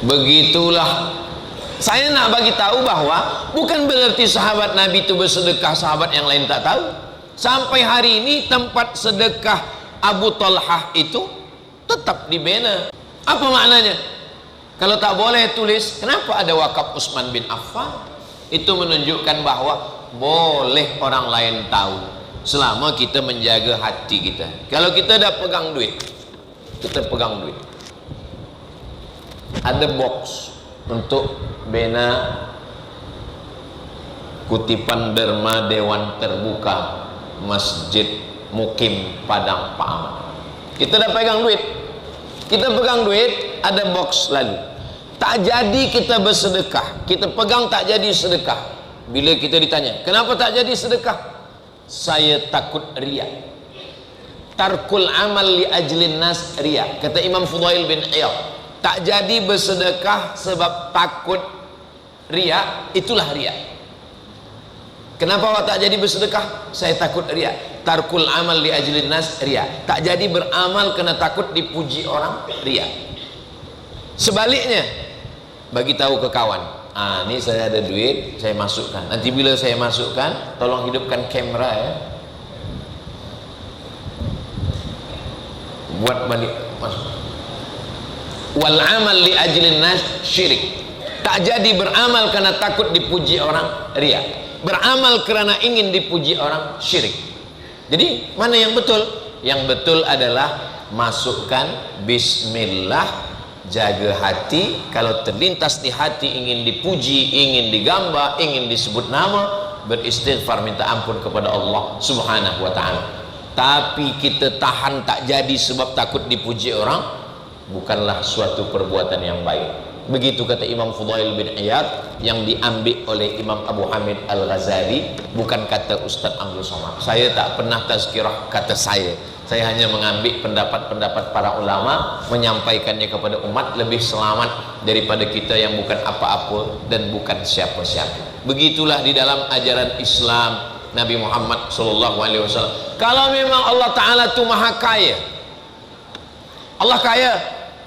Begitulah. Saya nak bagi tahu bahwa bukan berarti sahabat Nabi itu bersedekah, sahabat yang lain tak tahu. Sampai hari ini tempat sedekah Abu Talhah itu tetap dibina. Apa maknanya? Kalau tak boleh tulis, kenapa ada wakaf Utsman bin Affan? Itu menunjukkan bahwa boleh orang lain tahu selama kita menjaga hati kita. Kalau kita dah pegang duit, kita pegang duit, ada box untuk bina kutipan derma Dewan Terbuka Masjid Mukim Padang Pak Ahmad. Kita dah pegang duit, kita pegang duit, ada box lalu. Tak jadi kita bersedekah, kita pegang tak jadi sedekah. Bila kita ditanya, kenapa tak jadi sedekah? Saya takut riya. Tarkul amal li ajlin nas riya. Kata Imam Fudail bin Iyad, tak jadi bersedekah sebab takut riya, itulah riya. Kenapa awak tak jadi bersedekah? Saya takut riya. Tarkul amal li ajlin nas riya. Tak jadi beramal kerana takut dipuji orang, riya. Sebaliknya, bagi tahu ke kawan, ini saya ada duit, saya masukkan. Nanti bila saya masukkan, tolong hidupkan kamera ya. Buat balik masuk. Wal amal li ajlin nas syirik. Tak jadi beramal kerana takut dipuji orang, riya. Beramal kerana ingin dipuji orang, syirik. Jadi mana yang betul? Yang betul adalah masukkan bismillah. Jaga hati. Kalau terlintas di hati ingin dipuji, ingin digambar, ingin disebut nama, beristighfar, minta ampun kepada Allah Subhanahu wa ta'ala. Tapi kita tahan tak jadi sebab takut dipuji orang, bukanlah suatu perbuatan yang baik. Begitu kata Imam Fudail bin Iyad, yang diambil oleh Imam Abu Hamid Al-Ghazali, bukan kata Ustaz Abdul Somad. Saya tak pernah tazkirah kata saya. Saya hanya mengambil pendapat-pendapat para ulama, menyampaikannya kepada umat, lebih selamat daripada kita yang bukan apa-apa dan bukan siapa-siapa. Begitulah di dalam ajaran Islam Nabi Muhammad SAW. Kalau memang Allah Ta'ala itu maha kaya, Allah kaya,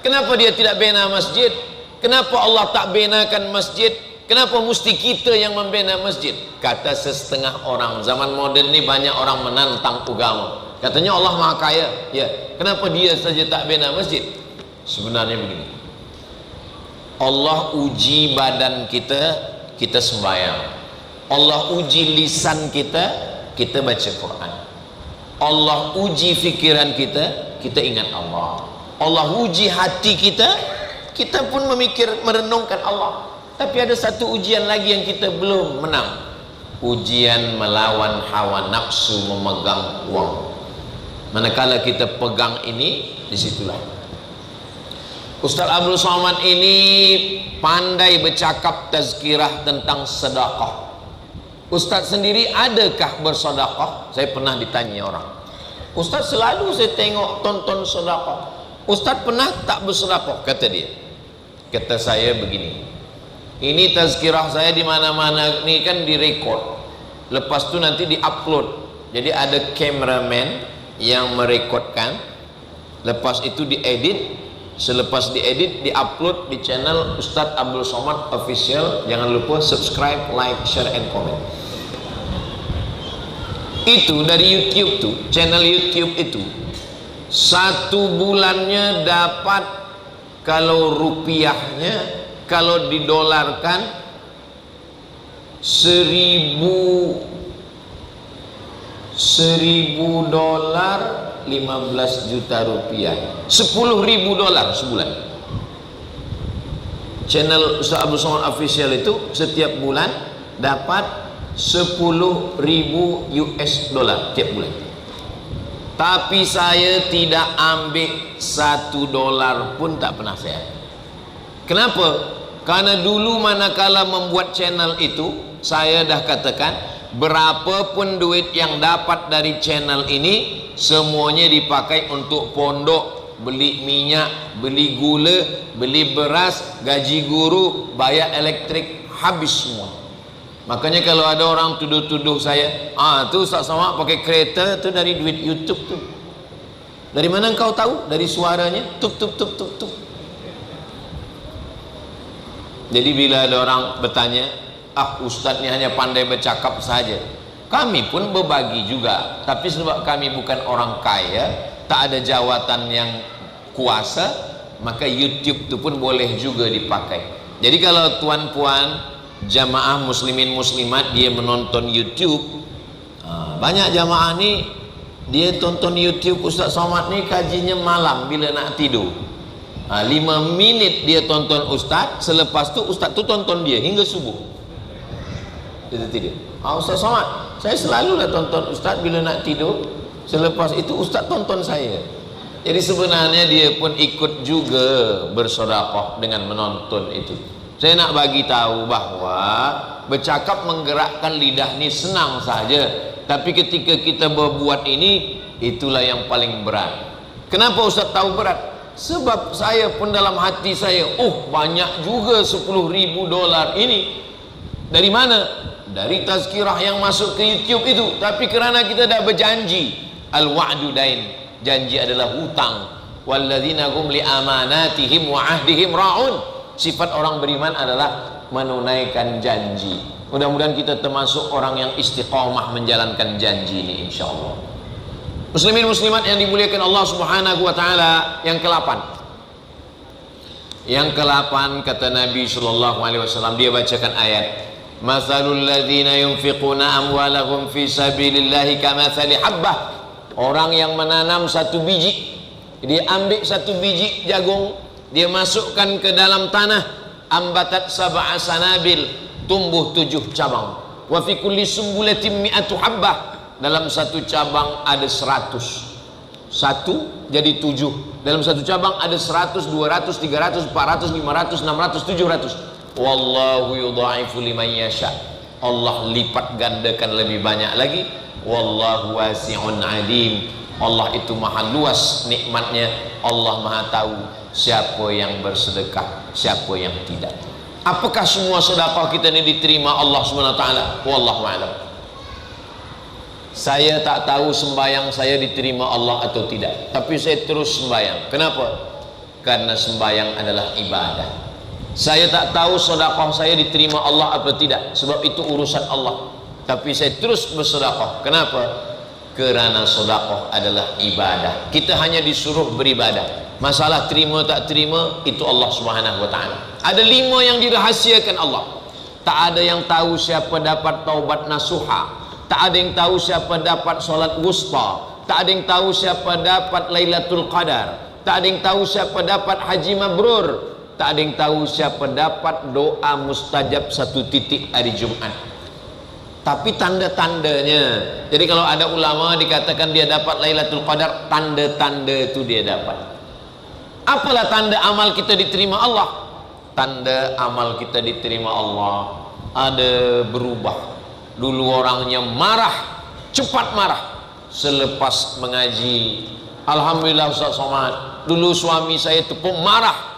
kenapa dia tidak bina masjid? Kenapa Allah tak binakan masjid? Kenapa mesti kita yang membina masjid? Kata setengah orang, zaman moden ni banyak orang menantang agama. Katanya Allah maha kaya, ya. Kenapa dia saja tak bina masjid? Sebenarnya begini, Allah uji badan kita, kita sembahyang. Allah uji lisan kita, kita baca Quran. Allah uji fikiran kita, kita ingat Allah. Allah uji hati kita, kita pun memikir, merenungkan Allah. Tapi ada satu ujian lagi yang kita belum menang. Ujian melawan hawa nafsu memegang uang. Manakala kita pegang ini, disitulah Ustaz Abdul Somad ini pandai bercakap tazkirah tentang sedekah. Ustaz sendiri adakah bersedekah? Saya pernah ditanya orang, Ustaz selalu saya tengok tonton sedekah, Ustaz pernah tak bersedekah? Kata dia, kata saya begini, ini tazkirah saya di mana-mana ni kan direkod, lepas tu nanti diupload. Jadi ada cameraman yang merekodkan, lepas itu diedit, selepas diedit diupload di channel Ustaz Abdul Somad Official. Jangan lupa subscribe, like, share and comment. Itu dari YouTube tuh, channel YouTube itu Satu bulannya dapat, kalau rupiahnya, kalau didolarkan 1000 dolar 15 juta rupiah, 10.000 dolar sebulan. Channel Ustaz Abdul Somad Official itu setiap bulan dapat 10.000 US dollar tiap bulan. Tapi saya tidak ambil 1 dolar pun, tak pernah saya. Kenapa? Karena dulu manakala membuat channel itu, saya dah katakan, berapapun duit yang dapat dari channel ini, semuanya dipakai untuk pondok, beli minyak, beli gula, beli beras, gaji guru, bayar elektrik, habis semua. Makanya kalau ada orang tuduh-tuduh saya, tu Ustaz Somad pakai kereta tu dari duit YouTube tu. Dari mana engkau tahu? Dari suaranya, tup tup tup tup tup. Jadi bila ada orang bertanya, Ustaz ni hanya pandai bercakap saja. Kami pun berbagi juga, tapi sebab kami bukan orang kaya, tak ada jawatan yang kuasa, maka YouTube tu pun boleh juga dipakai. Jadi kalau tuan-puan jamaah muslimin muslimat dia menonton YouTube, banyak jamaah ni dia tonton YouTube Ustaz Somad ni kajinya malam bila nak tidur. 5 minit dia tonton Ustaz, selepas tu Ustaz tu tonton dia hingga subuh. Dia tidur. Ustaz Somad, saya selalulah tonton Ustaz bila nak tidur, selepas itu Ustaz tonton saya. Jadi sebenarnya dia pun ikut juga bersedekah dengan menonton itu. Saya nak bagi tahu bahawa bercakap menggerakkan lidah ni senang saja, tapi ketika kita berbuat ini, itulah yang paling berat. Kenapa Ustaz tahu berat? Sebab saya pun dalam hati saya, banyak juga 10.000 dolar ini. Dari mana? Dari tazkirah yang masuk ke YouTube itu. Tapi kerana kita dah berjanji, al-wa'du dain, janji adalah hutang. Walladzina hum li amanatihim wa ahdihim ra'un. Sifat orang beriman adalah menunaikan janji. Mudah-mudahan kita termasuk orang yang istiqamah menjalankan janji ini, insyaallah. Muslimin muslimat yang dimuliakan Allah Subhanahu wa taala, yang ke-8. Yang ke-8 kata Nabi sallallahu alaihi wasallam, dia bacakan ayat, "Matsalul ladzina yunfiquna amwalahum fi sabilillahi kamatsali habbah." Orang yang menanam satu biji, dia ambil satu biji jagung, dia masukkan ke dalam tanah, ambatat sab'a sanabil, tumbuh 7 cabang. Wa fi kulli sumbulatin mi'atu habbah, dalam satu cabang ada 100. Satu jadi 7. Dalam satu cabang ada 100, 200, 300, 400, 500, 600, 700. Wallahu yudha'ifu liman yasha. Allah lipat gandakan lebih banyak lagi. Wallahu wasi'un alim. Allah itu maha luas nikmatnya. Allah maha tahu siapa yang bersedekah, siapa yang tidak. Apakah semua sedekah kita ini diterima Allah Subhanahu wa taala? Wallahu a'lam. Saya tak tahu sembahyang saya diterima Allah atau tidak, tapi saya terus sembahyang. Kenapa? Karena sembahyang adalah ibadah. Saya tak tahu sedekah saya diterima Allah atau tidak, sebab itu urusan Allah. Tapi saya terus bersedekah. Kenapa? Kerana sedekah adalah ibadah. Kita hanya disuruh beribadah. Masalah terima tak terima itu Allah Subhanahu wa taala. Ada 5 yang dirahasiakan Allah. Tak ada yang tahu siapa dapat taubat nasuha. Tak ada yang tahu siapa dapat solat wusta. Tak ada yang tahu siapa dapat Lailatul Qadar. Tak ada yang tahu siapa dapat haji mabrur. Tak ada yang tahu siapa dapat doa mustajab 1 titik hari Jumat. Tapi tanda-tandanya. Jadi kalau ada ulama dikatakan dia dapat Lailatul Qadar, tanda-tanda itu dia dapat. Apalah tanda amal kita diterima Allah? Tanda amal kita diterima Allah ada berubah. Dulu orangnya marah, cepat marah. Selepas mengaji, alhamdulillah Ustaz Somad, dulu suami saya itu marah,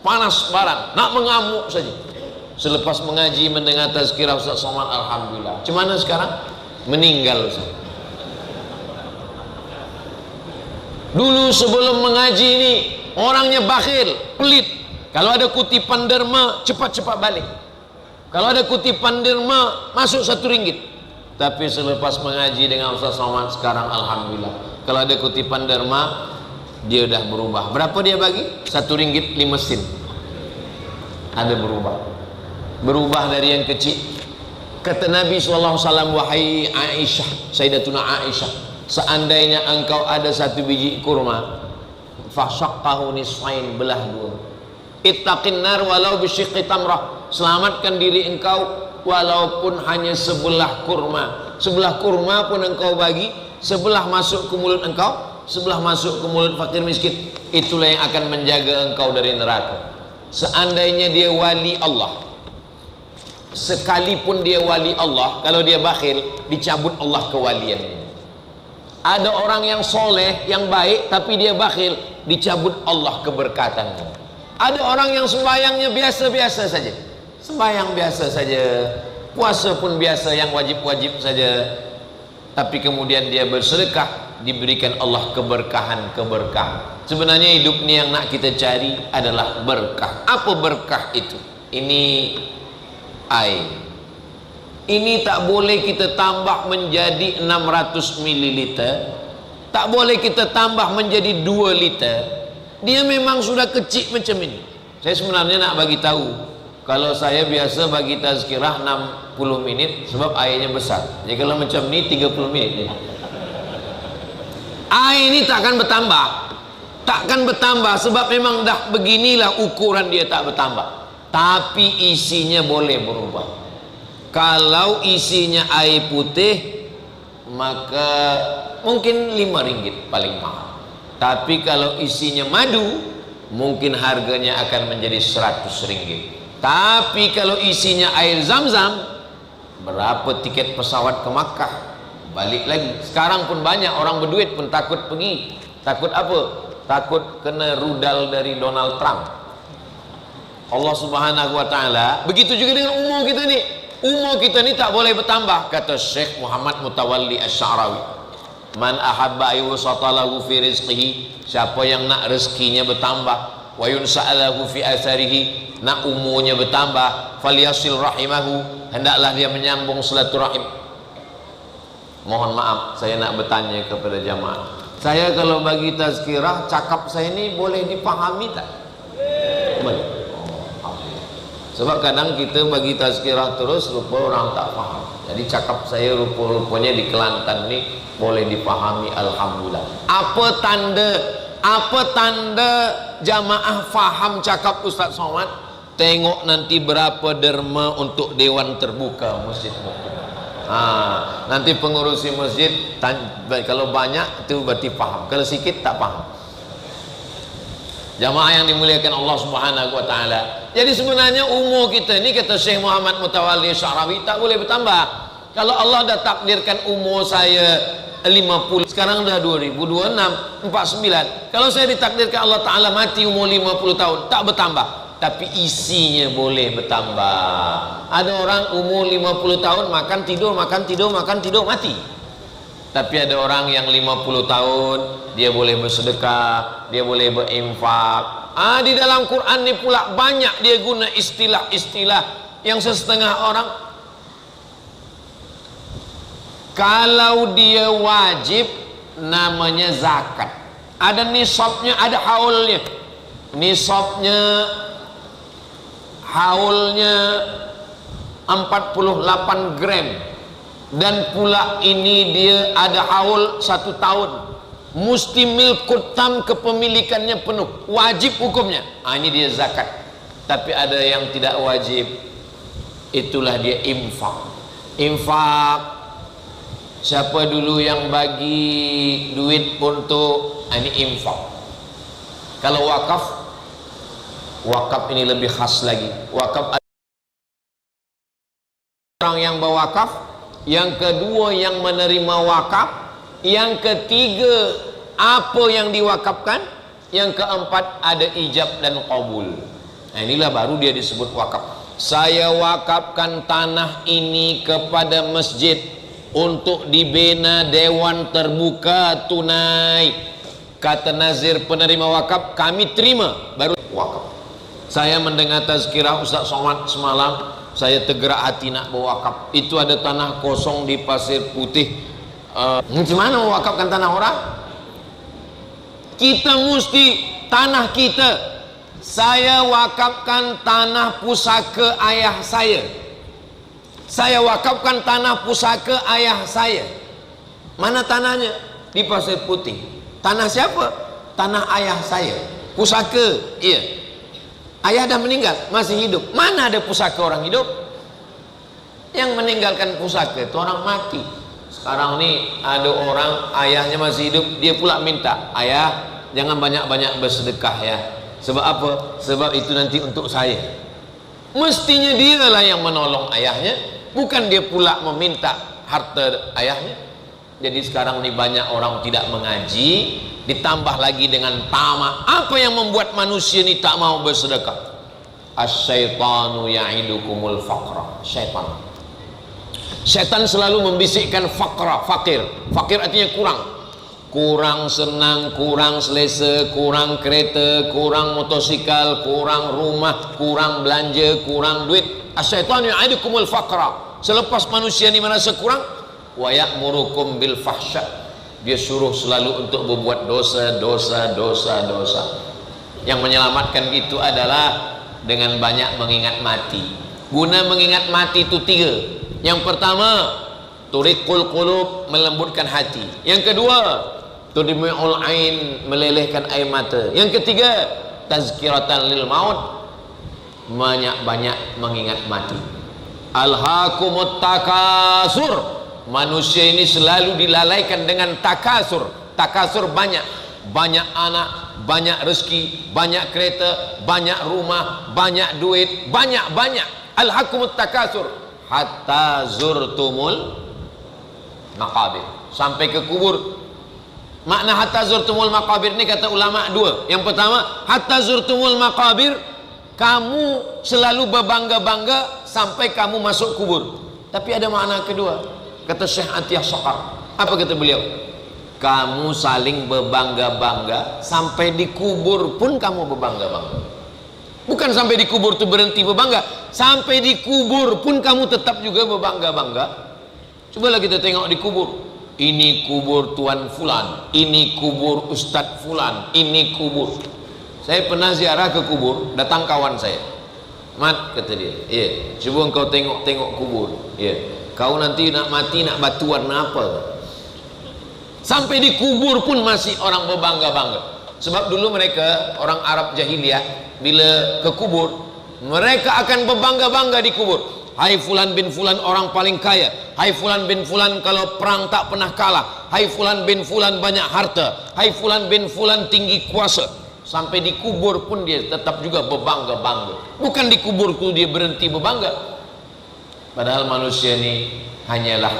panas barang, nak mengamuk saja. Selepas mengaji mendengar tazkirah Ustaz Somad, alhamdulillah. Cuma sekarang meninggal Ustaz. Dulu sebelum mengaji ini orangnya bakhil, pelit. Kalau ada kutipan derma, cepat-cepat balik. Kalau ada kutipan derma, masuk 1 ringgit. Tapi selepas mengaji dengan Ustaz Somad sekarang alhamdulillah, kalau ada kutipan derma dia udah berubah. Berapa dia bagi? 1 ringgit 5 sen. Ada berubah dari yang kecil. Kata Nabi SAW, wahai Aisyah, Sayyidatuna Aisyah, seandainya engkau ada 1 biji kurma, fasyaqqahu nisfain, belah 2. Ittaqin nar walau bisyiqqi tamrah, selamatkan diri engkau walaupun hanya sebelah kurma. Sebelah kurma pun engkau bagi, sebelah masuk ke mulut engkau, sebelah masuk ke mulut fakir miskin. Itulah yang akan menjaga engkau dari neraka. Seandainya dia wali Allah, sekalipun dia wali Allah, kalau dia bakhil, dicabut Allah kewaliannya. Ada orang yang soleh, yang baik, tapi dia bakhil, dicabut Allah keberkatannya. Ada orang yang sembahyangnya biasa-biasa saja, sembahyang biasa saja, puasa pun biasa, yang wajib-wajib saja, tapi kemudian dia bersedekah, diberikan Allah keberkahan. Sebenarnya hidup ini yang nak kita cari adalah berkah. Apa berkah itu? Ini air. Ini tak boleh kita tambah menjadi 600 ml, tak boleh kita tambah menjadi 2 liter. Dia memang sudah kecil macam ini. Saya sebenarnya nak bagi tahu, kalau saya biasa bagi tazkirah 60 menit sebab airnya besar. Jadi kalau macam ni 30 menit. Air ini takkan bertambah sebab memang dah beginilah ukuran dia, tak bertambah. Tapi isinya boleh berubah. Kalau isinya air putih, maka mungkin 5 ringgit paling mahal. Tapi kalau isinya madu, mungkin harganya akan menjadi 100 ringgit. Tapi kalau isinya air zam-zam, berapa tiket pesawat ke Makkah? Balik lagi. Sekarang pun banyak orang berduit pun takut pergi. Takut apa? Takut kena rudal dari Donald Trump. Allah Subhanahu wa ta'ala. Begitu juga dengan umur kita ni. Umur kita ni tak boleh bertambah. Kata Syekh Muhammad Mutawalli Asy-Sya'rawi, man ahabba ayyusata lahu fi rizqihi, siapa yang nak rezekinya bertambah, wa yunsa'alahu fi atharihi, nak umurnya bertambah, falyasil rahimahu, hendaklah dia menyambung silaturahim. Mohon maaf, saya nak bertanya kepada jamaah, saya kalau bagi tazkirah, cakap saya ni boleh dipahami tak? Boleh. Sebab kadang kita bagi tazkirah terus, rupa orang tak faham. Jadi cakap saya rupa-rupanya di Kelantan ni boleh dipahami, alhamdulillah. Apa tanda jamaah faham cakap Ustaz Somad? Tengok nanti berapa derma untuk dewan terbuka masjid. Nanti pengurusi masjid, kalau banyak itu berarti faham, kalau sikit tak faham. Jamaah yang dimuliakan Allah Subhanahu wa ta'ala. Jadi sebenarnya umur kita ni, kata Syekh Muhammad Mutawalli Asy-Sya'rawi, tak boleh bertambah. Kalau Allah dah takdirkan umur saya 50, sekarang dah 2026, 49. Kalau saya ditakdirkan Allah Ta'ala mati umur 50 tahun, tak bertambah. Tapi isinya boleh bertambah. Ada orang umur 50 tahun makan tidur, mati. Tapi ada orang yang 50 tahun, dia boleh bersedekah, dia boleh berinfak. Di dalam Quran ni pula banyak dia guna istilah-istilah yang setengah orang, kalau dia wajib namanya zakat. Ada nisabnya, ada haulnya. Nisabnya, haulnya 48 gram. Dan pula ini dia ada haul 1 tahun. Mesti milkut tam, kepemilikannya penuh, wajib hukumnya. Ini dia zakat. Tapi ada yang tidak wajib, itulah dia infak. Infak, siapa dulu yang bagi duit untuk ini infak. Kalau wakaf ini lebih khas lagi. Wakaf orang yang berwakaf, yang kedua yang menerima wakaf, yang ketiga apa yang diwakafkan, yang keempat ada ijab dan qabul. Inilah baru dia disebut wakaf. Saya wakafkan tanah ini kepada masjid untuk dibina dewan terbuka tunai. Kata nazir penerima wakaf, kami terima, baru wakaf. Saya mendengar tazkirah Ustaz Somad semalam, saya tergerak hati nak berwakaf. Itu ada tanah kosong di Pasir Putih. Macam mana mewakafkan tanah orang? Kita mesti tanah kita. Saya wakafkan tanah pusaka ayah saya. Saya wakafkan tanah pusaka ayah saya. Mana tanahnya? Di Pasir Putih. Tanah siapa? Tanah ayah saya. Pusaka, iya. Ayah dah meninggal, masih hidup. Mana ada pusaka orang hidup? Yang meninggalkan pusaka itu orang mati. Sekarang nih ada orang ayahnya masih hidup, dia pula minta, ayah jangan banyak-banyak bersedekah ya. Sebab apa? Sebab itu nanti untuk saya. Mestinya dia lah yang menolong ayahnya, bukan dia pula meminta harta ayahnya. Jadi sekarang ini banyak orang tidak mengaji, ditambah lagi dengan tamak. Apa yang membuat manusia ini tak mau bersedekah? Asyaitanu ya'idukumul faqra. Syaitan selalu membisikkan faqra, fakir. Fakir artinya kurang. Kurang senang, kurang selesa, kurang kereta, kurang motosikal, kurang rumah, kurang belanja, kurang duit. Asyaitanu ya'idukumul faqra. Selepas manusia ini merasa kurang, wa ya'murukum bil fahsya, dia suruh selalu untuk berbuat dosa. Yang menyelamatkan itu adalah dengan banyak mengingat mati. Guna mengingat mati itu 3. Yang pertama, turiqul qulub, melembutkan hati. Yang kedua, tudmi'ul ain, melelehkan air mata. Yang ketiga, tazkiratan lil maut, banyak-banyak mengingat mati. Alhaakumut takasur, manusia ini selalu dilalaikan dengan takasur. Takasur banyak anak, banyak rezeki, banyak kereta, banyak rumah, banyak duit, banyak. Alhaakumut takasur hatta zurtumul maqabir, sampai ke kubur. Makna hatta zurtumul maqabir ini kata ulama 2. Yang pertama, hatta zurtumul maqabir, kamu selalu berbangga-bangga sampai kamu masuk kubur. Tapi ada makna kedua. Kata Syekh Atiyah Saqar, apa kata beliau? Kamu saling berbangga-bangga sampai di kubur pun kamu berbangga-bangga. Bukan sampai di kubur itu berhenti berbangga, sampai di kubur pun kamu tetap juga berbangga-bangga. Cobalah kita tengok di kubur. Ini kubur Tuan Fulan, ini kubur Ustadz Fulan, ini kubur. Saya pernah ziarah ke kubur, datang kawan saya. Mat, kata dia, iya, coba engkau tengok kubur. Iya, kau nanti nak mati nak batu warna apa? Sampai di kubur pun masih orang berbangga-bangga. Sebab dulu mereka, orang Arab jahiliyah, bila ke kubur, mereka akan berbangga-bangga di kubur. Hai Fulan bin Fulan orang paling kaya. Hai Fulan bin Fulan kalau perang tak pernah kalah. Hai Fulan bin Fulan banyak harta. Hai Fulan bin Fulan tinggi kuasa. Sampai di kubur pun dia tetap juga berbangga-bangga. Bukan di kuburku dia berhenti berbangga. Padahal manusia ini hanyalah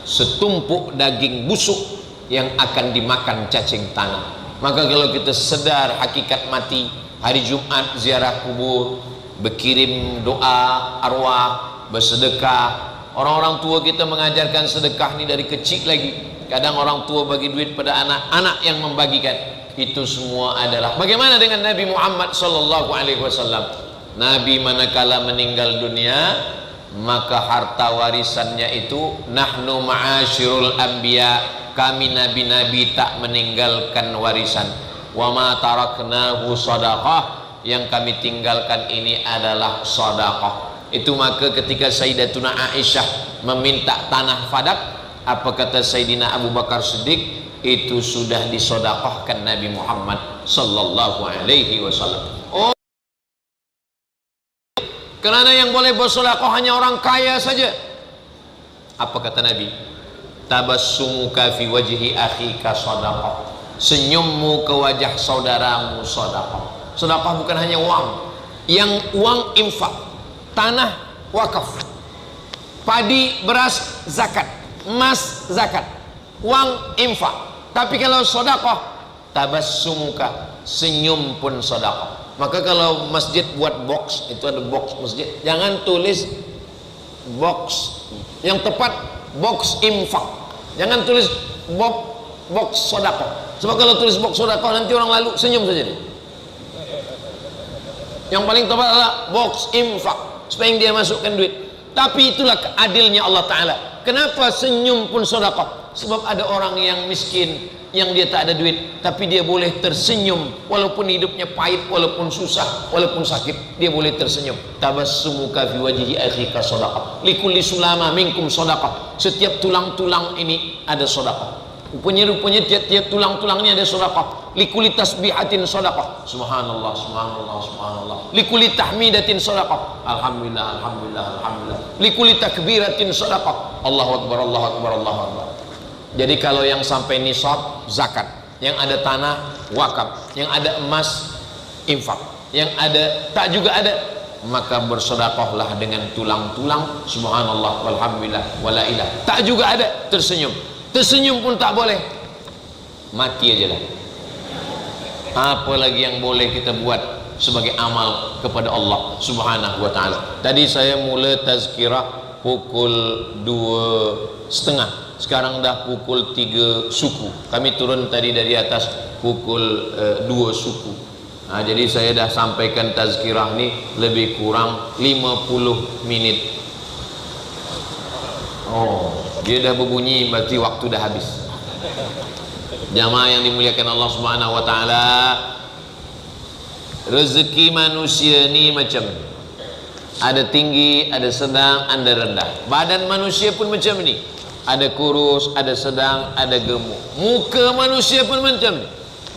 setumpuk daging busuk yang akan dimakan cacing tanah. Maka kalau kita sedar hakikat mati, hari Jumat ziarah kubur, berkirim doa arwah, bersedekah. Orang-orang tua kita mengajarkan sedekah ni dari kecil lagi. Kadang orang tua bagi duit pada anak-anak yang membagikan. Itu semua adalah bagaimana dengan Nabi Muhammad sallallahu alaihi wasallam. Nabi manakala meninggal dunia, maka harta warisannya itu nahnu ma'asyirul anbiya, kami nabi-nabi tak meninggalkan warisan. Wa ma taraknahu sadaqah, yang kami tinggalkan ini adalah sedekah. Itu maka ketika Sayyidatuna Aisyah meminta tanah Fadak, apa kata Sayyidina Abu Bakar Siddiq? Itu sudah disedekahkan Nabi Muhammad sallallahu alaihi wasallam. Oh, kerana yang boleh bersedekah hanya orang kaya saja. Apa kata Nabi? Tabassumuka fi wajhi akhika sedekah. Senyummu ke wajah saudaramu sedekah. Sedekah bukan hanya uang. Yang uang infak, tanah wakaf, padi beras zakat, emas zakat, uang infak. Tapi kalau sedekah, tabassumuka, senyum pun sedekah. Maka kalau masjid buat box, itu ada box masjid, jangan tulis box, yang tepat box infak, jangan tulis box sedekah. Sebab kalau tulis box sedekah nanti orang lalu senyum saja dia. Yang paling tepat adalah box infak, supaya dia masukkan duit. Tapi itulah adilnya Allah Ta'ala. Kenapa senyum pun sedekah? Sebab ada orang yang miskin, yang dia tak ada duit, tapi dia boleh tersenyum walaupun hidupnya pahit, walaupun susah, walaupun sakit, dia boleh tersenyum. Tabassumuka fi wajhi akhika shadaqah, likulli sulama minkum shadaqah. Setiap tulang-tulang ini ada sedekah. Rupanya tiap-tiap tulang-tulang ini ada sedekah. Likulli tasbihatin sedekah, subhanallah subhanallah subhanallah. Likulli tahmidatin sedekah, alhamdulillah alhamdulillah alhamdulillah. Likulli takbiratin sedekah, Allahu akbar Allahu akbar Allahu akbar. Jadi kalau yang sampai nisab zakat, yang ada tanah wakaf, yang ada emas infak, yang ada tak juga ada, maka bersedekahlah dengan tulang-tulang, subhanallah walhamdulillah wala ilah. Tak juga ada, tersenyum. Tersenyum pun tak boleh, mati aja lah. Apalagi yang boleh kita buat sebagai amal kepada Allah subhanahu wa ta'ala. Tadi saya mula tazkirah pukul 2:30, sekarang dah pukul 3 suku. Kami turun tadi dari atas pukul 2 suku. Jadi saya dah sampaikan tazkirah ni lebih kurang 50 menit. Oh, dia dah berbunyi, berarti waktu dah habis. Jamaah yang dimuliakan Allah subhanahu wa ta'ala, rezeki manusia ni macam ada tinggi, ada sedang, ada rendah. Badan manusia pun macam ni, ada kurus, ada sedang, ada gemuk. Muka manusia pun macam ni,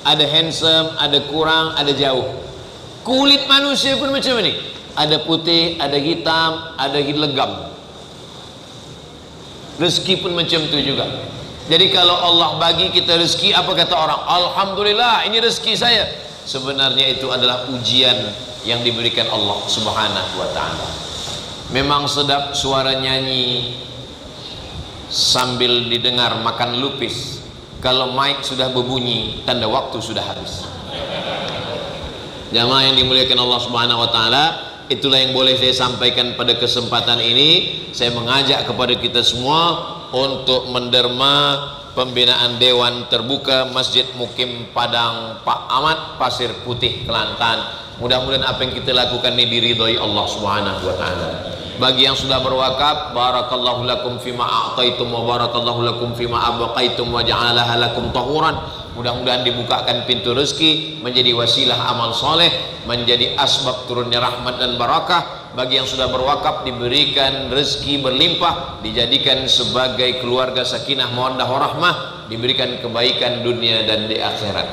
ada handsome, ada kurang, ada jauh. Kulit manusia pun macam ni, ada putih, ada hitam, ada legam. Rezeki pun macam tu juga. Jadi kalau Allah bagi kita rezeki, apa kata orang? Alhamdulillah, ini rezeki saya. Sebenarnya itu adalah ujian yang diberikan Allah subhanahu wa ta'ala. Memang sedap suara nyanyi sambil didengar makan lupis. Kalau mic sudah berbunyi, tanda waktu sudah habis. Jamaah yang dimuliakan Allah subhanahu wa ta'ala, itulah yang boleh saya sampaikan pada kesempatan ini. Saya mengajak kepada kita semua untuk menderma pembinaan Dewan Terbuka Masjid Mukim Padang Pak Ahmad, Pasir Putih, Kelantan. Mudah-mudahan apa yang kita lakukan ini diridhoi Allah subhanahu wa ta'ala. Bagi yang sudah berwakaf, barakallahu lakum fima a'taitum wa barakallahu lakum fima abqaitum wa ja'alaha lakum tahuran. Mudah-mudahan dibukakan pintu rezeki, menjadi wasilah amal soleh, menjadi asbab turunnya rahmat dan barakah. Bagi yang sudah berwakaf, diberikan rezeki berlimpah, dijadikan sebagai keluarga sakinah mawaddah warahmah, diberikan kebaikan dunia dan di akhirat.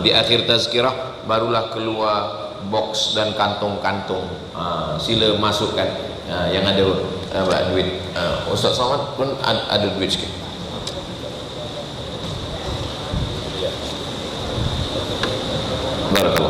Di akhir tazkirah barulah keluar box dan kantung-kantung. Sila masukkan yang ada duit. Ustaz Somad pun ada duit sikit. Barakallah.